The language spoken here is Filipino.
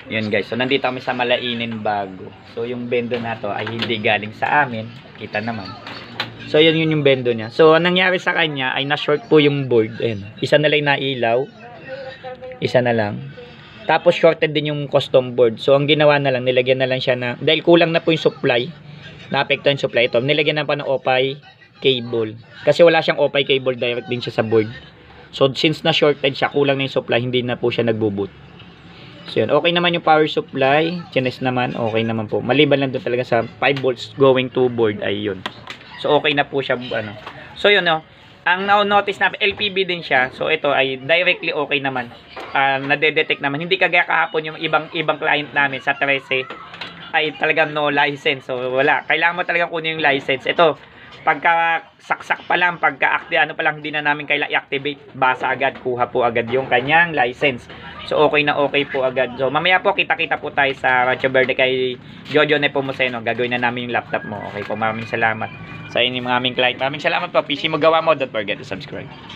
Yun guys, so nandito kami sa Malainin Bago. So yung bendo na to ay hindi galing sa amin. Kita naman. So yun yung bendo niya. So anong nangyari sa kanya ay na-short po yung board. Ayan. Isa na lang nailaw. Isa na lang. Tapos shorted din yung custom board. So ang ginawa na lang, nilagyan na lang siya na, dahil kulang na po yung supply, na-apektuhan yung supply ito, nilagyan na pa ng OPI cable. Kasi wala siyang OPI cable, direct din siya sa board. So since na shorted siya, kulang na yung supply, hindi na po siya nagbo-boot. So yun, okay naman yung power supply, chines naman, okay naman po. Maliban lang doon talaga sa 5 volts going to board ay yun. So okay na po siya ano. So yun no, ang na-notice na LPB din siya. So ito ay directly okay naman. Nade-detect naman. Hindi kagaya kahapon yung ibang client namin sa 13 ay talagang no license. So wala, kailangan mo talaga kunin yung license. Ito pagka saksak pa lang, pagka ano pa lang, hindi na namin kailangan i-activate, basa agad, kuha po agad yung kanyang license. So okay na okay po agad. So mamaya po kita-kita po tayo sa Rancho Verde kay Jojo Nepomuceno. Gagawin na namin yung laptop mo. Okay po, maraming salamat sa inyo mga aming client. Maraming salamat po. PC Magawa mo, don't forget to subscribe.